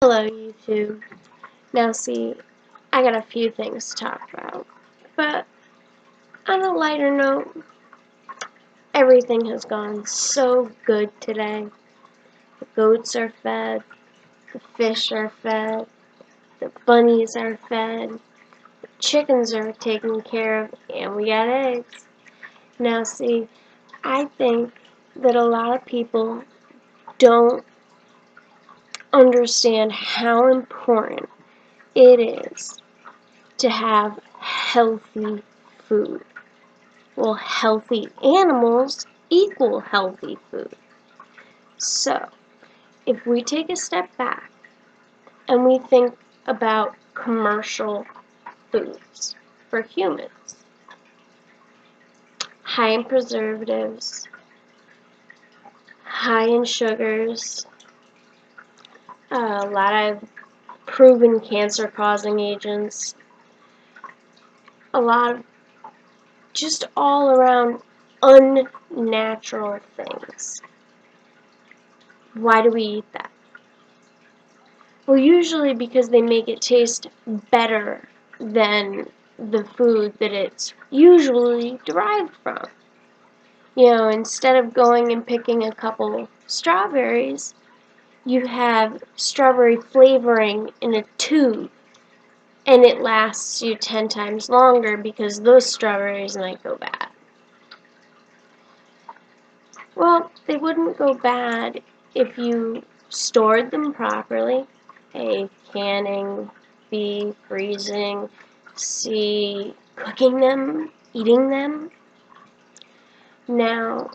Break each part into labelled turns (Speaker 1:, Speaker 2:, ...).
Speaker 1: Hello, YouTube. Now, see, I got a few things to talk about, but on a lighter note, everything has gone so good today. The goats are fed, the fish are fed, the bunnies are fed, the chickens are taken care of, and we got eggs. Now, see, I think that a lot of people don't understand how important it is to have healthy food. Well, healthy animals equal healthy food. So, if we take a step back and we think about commercial foods for humans, high in preservatives, high in sugars, a lot of proven cancer-causing agents, a lot of just all around unnatural things. Why do we eat that? Well, usually because they make it taste better than the food that it's usually derived from. Instead of going and picking a couple strawberries, you have strawberry flavoring in a tube, and it lasts you 10 times longer because those strawberries might go bad. Well, they wouldn't go bad if you stored them properly. A, canning, B, freezing, C, cooking them, eating them. Now,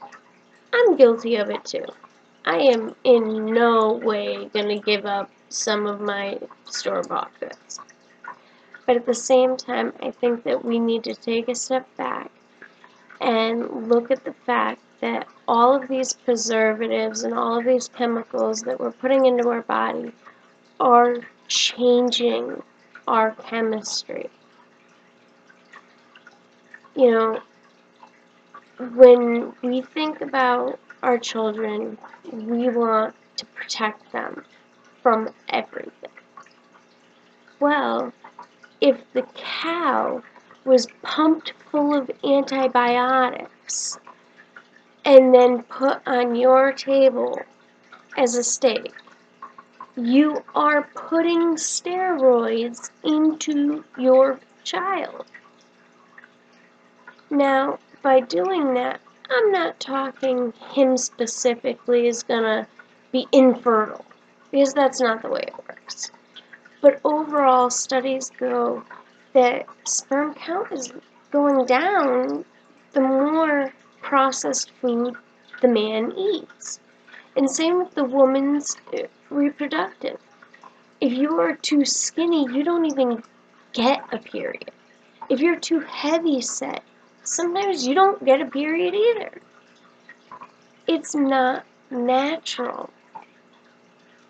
Speaker 1: I'm guilty of it too. I am in no way going to give up some of my store-bought goods. But at the same time, I think that we need to take a step back and look at the fact that all of these preservatives and all of these chemicals that we're putting into our body are changing our chemistry. When we think about our children, we want to protect them from everything. Well, if the cow was pumped full of antibiotics and then put on your table as a steak, you are putting steroids into your child. Now, by doing that, I'm not talking him specifically is gonna be infertile, because that's not the way it works. But overall, studies go that sperm count is going down the more processed food the man eats. And same with the woman's reproductive. If you are too skinny, you don't even get a period. If you're too heavy set, sometimes you don't get a period either. It's not natural.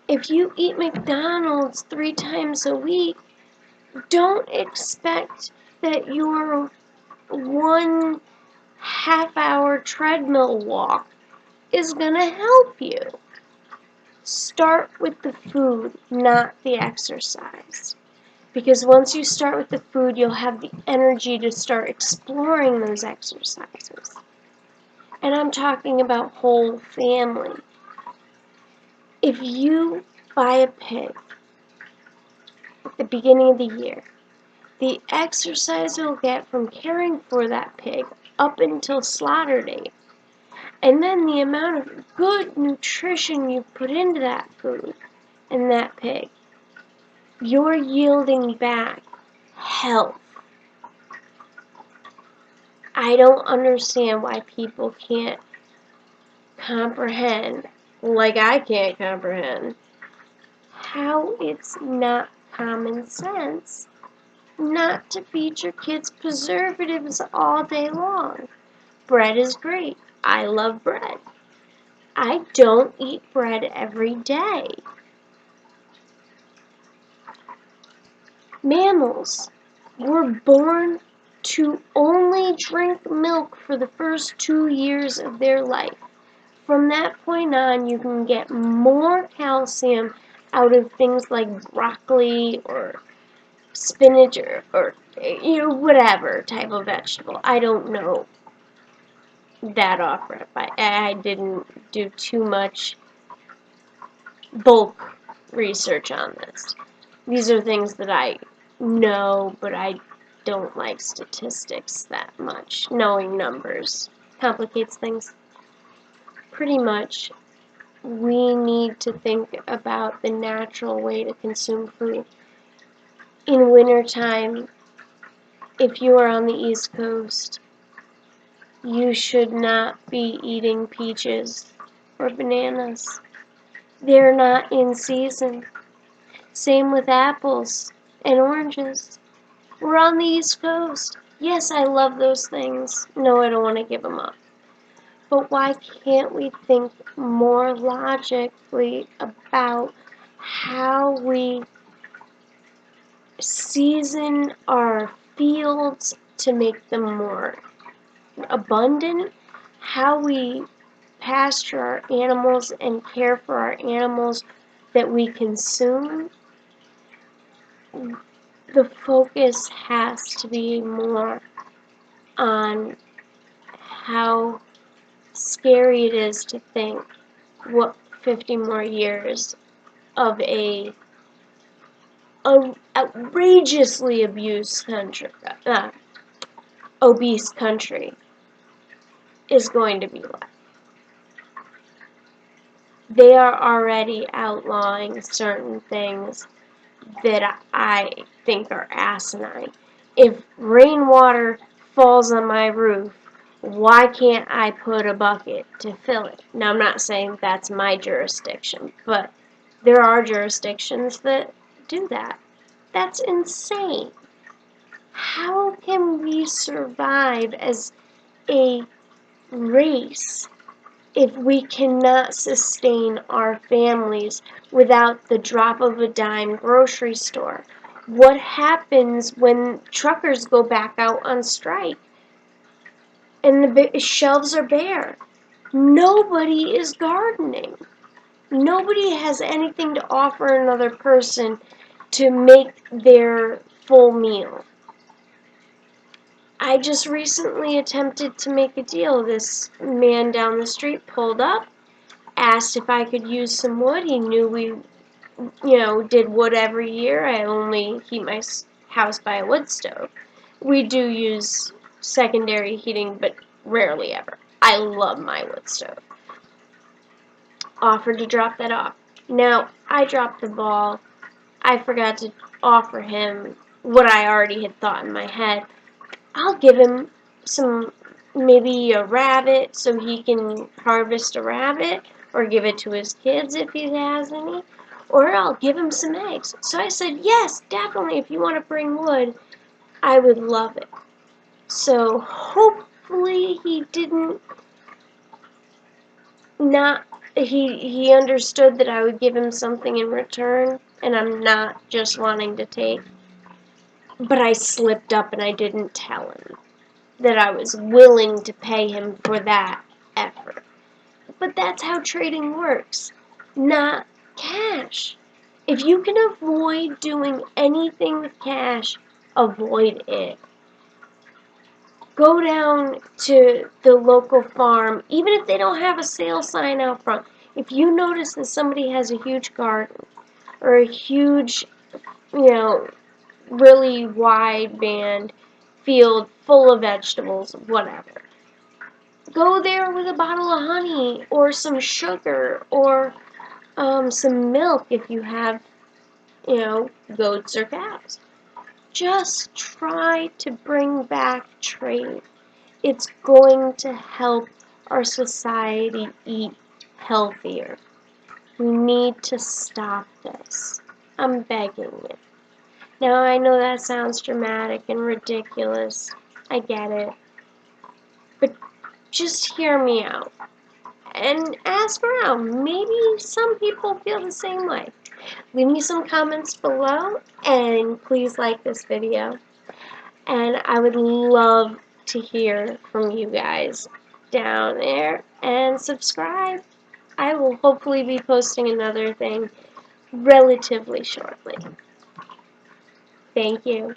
Speaker 1: If you eat McDonald's 3 times a week, don't expect that your 1 half-hour treadmill walk is going to help you. Start with the food, not the exercise. Because once you start with the food, you'll have the energy to start exploring those exercises. And I'm talking about whole family. If you buy a pig at the beginning of the year, the exercise you'll get from caring for that pig up until slaughter date, and then the amount of good nutrition you put into that food and that pig, you're yielding back health. I don't understand why people can't comprehend, like I can't comprehend, how it's not common sense not to feed your kids preservatives all day long. Bread is great. I love bread. I don't eat bread every day. Mammals were born to only drink milk for the first 2 years of their life. From that point on, you can get more calcium out of things like broccoli or spinach or whatever type of vegetable. I don't know that off rip. I didn't do too much bulk research on this. These are things that I know, but I don't like statistics that much. Knowing numbers complicates things. Pretty much, we need to think about the natural way to consume food. In wintertime, if you are on the East Coast, you should not be eating peaches or bananas. They're not in season. Same with apples and oranges. We're on the East Coast. Yes, I love those things. No, I don't want to give them up. But why can't we think more logically about how we season our fields to make them more abundant? How we pasture our animals and care for our animals that we consume? The focus has to be more on how scary it is to think what 50 more years of a outrageously obese country is going to be like. They are already outlawing certain things that I think are asinine. If rainwater falls on my roof, why can't I put a bucket to fill it? Now, I'm not saying that's my jurisdiction, but there are jurisdictions that do that. That's insane. How can we survive as a race if we cannot sustain our families without the drop of a dime grocery store? What happens when truckers go back out on strike and the shelves are bare? Nobody is gardening. Nobody has anything to offer another person to make their full meal. I just recently attempted to make a deal. This man down the street pulled up, asked if I could use some wood. He knew we, did wood every year. I only heat my house by a wood stove. We do use secondary heating, but rarely ever. I love my wood stove. Offered to drop that off. Now, I dropped the ball. I forgot to offer him what I already had thought in my head. I'll give him maybe a rabbit so he can harvest a rabbit, or give it to his kids if he has any, or I'll give him some eggs. So I said, yes, definitely, if you want to bring wood, I would love it. So hopefully he didn't he understood that I would give him something in return, and I'm not just wanting to take. But I slipped up and I didn't tell him that I was willing to pay him for that effort. But that's how trading works, not cash. If you can avoid doing anything with cash, avoid it. Go down to the local farm, even if they don't have a sale sign out front. If you notice that somebody has a huge garden or a huge, really wide band field full of vegetables, whatever, go there with a bottle of honey or some sugar or some milk if you have, goats or cows. Just try to bring back trade. It's going to help our society eat healthier. We need to stop this. I'm begging you. Now, I know that sounds dramatic and ridiculous. I get it. But just hear me out and ask around. Maybe some people feel the same way. Leave me some comments below, and please like this video. And I would love to hear from you guys down there, and subscribe. I will hopefully be posting another thing relatively shortly. Thank you.